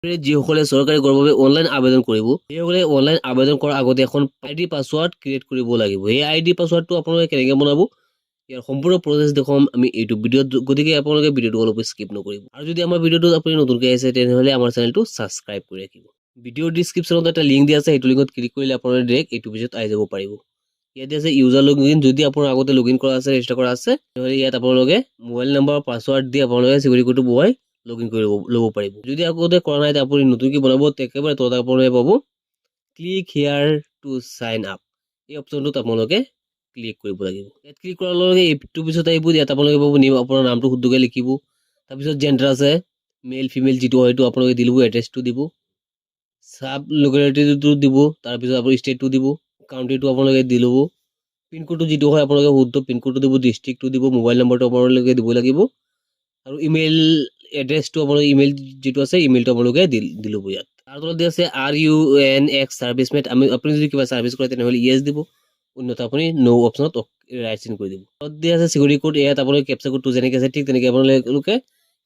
যিসকলে চৰকাৰী কৰৰ বাবে অনলাইন আবেদন কৰিব সেইসকলে অনলাইন আবেদন কৰাৰ আগতে এখন আইডি পাছৱৰ্ড ক্ৰিয়েট কৰিব লাগিব। এই আইডি পাছৱৰ্ডটো আপোনালোকে কেনেকৈ বনাব ইয়াৰ সম্পূৰ্ণ প্ৰচেছ দেখুৱাম আমি এইটো ভিডিঅ'ত, গতিকে আপোনালোকে ভিডিঅ'টো অলপ স্কিপ নকৰিব। আৰু যদি আমাৰ ভিডিঅ'টো আপুনি নতুনকৈ আহিছে তেনেহ'লে আমাৰ চেনেলটো ছাবস্ক্ৰাইব কৰি ৰাখিব। ভিডিঅ'ৰ ডিছক্ৰিপশ্যনত এটা লিংক দিয়া আছে, সেইটো লিংকত ক্লিক কৰিলে আপোনালোকে ডাইৰেক্ট এইটো পেজত আহি যাব পাৰিব। ইয়াতে আছে ইউজাৰ লগইন, যদি আপোনাৰ আগতে লগইন কৰা আছে, ৰেজিষ্টাৰ কৰা আছে তেনেহ'লে ইয়াত আপোনালোকে মোবাইল নম্বৰ পাছৱৰ্ড দি আপোনালোকে চিকিউৰিটি কোডটো বহুৱাই লগইন কৰি ল'ব পাৰিব। যদি আগতে কৰা নাই আপুনি নতুনকৈ বনাব একেবাৰে তলত আপোনালোকে পাব ক্লিক হিয়াৰ টু চাইন আপ, এই অপশ্যনটোত আপোনালোকে ক্লিক কৰিব লাগিব। ইয়াত ক্লিক কৰাৰ লগে লগে এইটো পিছত আহিব, ইয়াত আপোনালোকে পাব আপোনাৰ নামটো শুদ্ধকৈ লিখিব, তাৰপিছত জেণ্ডাৰ আছে মেল ফিমেল যিটো হয় সেইটো আপোনালোকে দি ল'ব, এড্ৰেছটো দিব, চাব লোকেলিটিটো দিব, তাৰপিছত আপুনি ষ্টেটটো দিব, কাউণ্ট্ৰিটো আপোনালোকে দি ল'ব, পিনক'ডটো যিটো হয় আপোনালোকে শুদ্ধ পিনক'ডটো দিব, ডিষ্ট্ৰিক্টটো দিব, মোবাইল নম্বৰটো আপোনালোকে দিব লাগিব, আৰু ইমেইল এড্ৰেছটো আপোনালোকে ইমেইল যিটো আছে ইমেইলটো আপোনালোকে দি ল'ব। ইয়াত তাৰ তলত দিয়া আছে RUNX ছাৰ্ভিচমেট, আপুনি যদি কিবা ছাৰ্ভিচ কৰে তেনেহ'লে ইয়েছ দিব, অন্যথা আপুনি ন' অপশ্যনত ৰাইট চিন কৰি দিব। তাত দিয়া আছে চিকিউৰিটি কোড, ইয়াত আপোনালোকে কেপচা কোডটো যেনেকৈ আছে ঠিক তেনেকৈ আপোনালোকে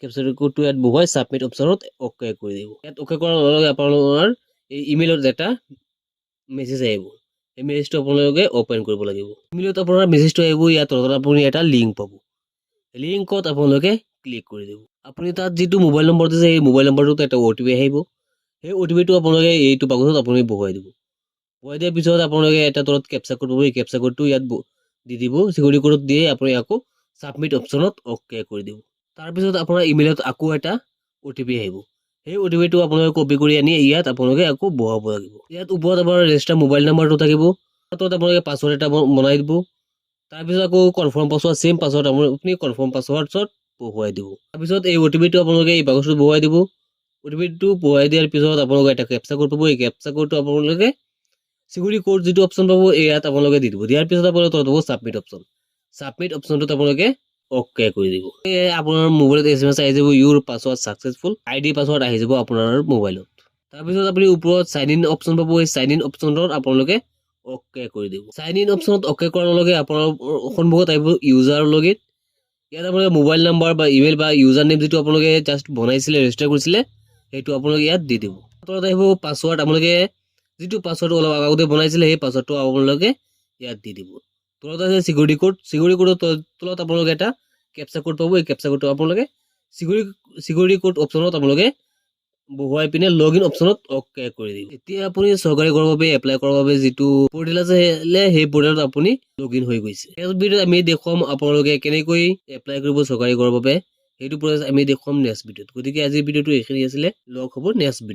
কেপচা কোডটো ইয়াত বহুৱাই ছাবমিট অপশ্যনত অ'কে কৰি দিব। ইয়াত অ'কে কৰাৰ লগে লগে আপোনালোকৰ এই ইমেইলত এটা মেছেজ আহিব, এই মেছেজটো আপোনালোকে অ'পেন কৰিব লাগিব। ইমেইলত আপোনাৰ মেছেজটো আহিব, ইয়াত তলত আপুনি এটা লিংক পাব, লিংকত আপোনালোকে ক্লিক কৰি দিব। আপুনি তাত যিটো মোবাইল নম্বৰ দিছে সেই মোবাইল নম্বৰটোত এটা OTP আহিব, সেই OTPটো আপোনালোকে এইটো বাকচত আপুনি বহুৱাই দিব। বহুৱাই দিয়াৰ পিছত আপোনালোকে এটা তলত কেপচা কোড পাব, এই কেপচা কোডটো ইয়াত দি দিব, চিকিউৰিটি কোডত দিয়ে আপুনি আকৌ ছাবমিট অপশ্যনত অ'কে কৰি দিব। তাৰপিছত আপোনাৰ ইমেইলত আকৌ এটা OTP আহিব, সেই OTPটো আপোনালোকে কপি কৰি আনি ইয়াত আপোনালোকে আকৌ বহুৱাব লাগিব। ইয়াত ওপৰত আপোনাৰ ৰেজিষ্টাৰ মোবাইল নম্বৰটো থাকিব, তাত আপোনালোকে পাছৱৰ্ড এটা বনাই দিব, তাৰপিছত আকৌ কনফাৰ্ম পাছৱৰ্ড চেম পাছৱৰ্ড আপুনি কনফাৰ্ম পাছৱৰ্ডত বহুৱাই দিব। তাৰপিছত এই OTPটো আপোনালোকে এই বাকচটোত বহুৱাই দিব। OTPটো বহুৱাই দিয়াৰ পিছত আপোনালোকে এটা কেপচা কোড পাব, এই কেপচা কোডটো আপোনালোকে চিকিউৰিটি কোড যিটো অপশ্যন পাব ইয়াত আপোনালোকে দি দিব। দিয়াৰ পিছত আপোনালোকে তলত পাব ছাবমিট অপশ্যন, ছাবমিট অপশ্যনটোত আপোনালোকে অ'কে কৰি দিব। আপোনাৰ মোবাইলত SMS আহি যাব, ইউৰ পাছৱৰ্ড ছাকচেছফুল, আইডি পাছৱৰ্ড আহি যাব আপোনাৰ মোবাইলত। তাৰপিছত আপুনি ওপৰত চাইন ইন অপশ্যন পাব, এই চাইন ইন অপশ্যনটোত আপোনালোকে অ'কে কৰি দিব। চাইন ইন অপশ্যনত অ'কে কৰাৰ লগে লগে আপোনাৰ সন্মুখত আহিব ইউজাৰ লগইন, ইয়াত আপোনালোকে মোবাইল নম্বৰ বা ইমেইল বা ইউজাৰ নেম যিটো আপোনালোকে জাষ্ট বনাইছিলে ৰেজিষ্টাৰ কৰিছিলে সেইটো আপোনালোকে ইয়াত দি দিব। তলত আহিব পাছৱৰ্ড, আপোনালোকে যিটো পাছৱৰ্ড অলপ আগতে বনাইছিলে সেই পাছৱৰ্ডটো আপোনালোকে ইয়াত দি দিব। তলত আছে চিকিউৰিটি কোড, চিকিউৰিটি কোডৰ তলত আপোনালোকে এটা কেপচা কোড পাব, এই কেপচা কোডটো আপোনালোকে চিকিউৰিটি কোড অপশ্যনত আপোনালোকে বহুৱাই পিনে লগইন অপশ্যনত অ'কে কৰি দিব। এতিয়া আপুনি চৰকাৰী কৰৰ বাবে এপ্লাই কৰাৰ বাবে যিটো পৰ্টেল আছে সেই পৰ্টেলত আপুনি লগইন হৈ গৈছে। এই ভিডিঅ'ত আমি দেখুৱাম আপোনালোকে কেনেকৈ এপ্লাই কৰিব চৰকাৰী কৰৰ বাবে, সেইটো প্ৰচেছ আমি দেখুৱাম নেক্সট ভিডিঅ'ত। গতিকে আজিৰ ভিডিঅ'টো এইখিনি আছিলে, লগ হ'ব নেক্সট ভিডিঅ'।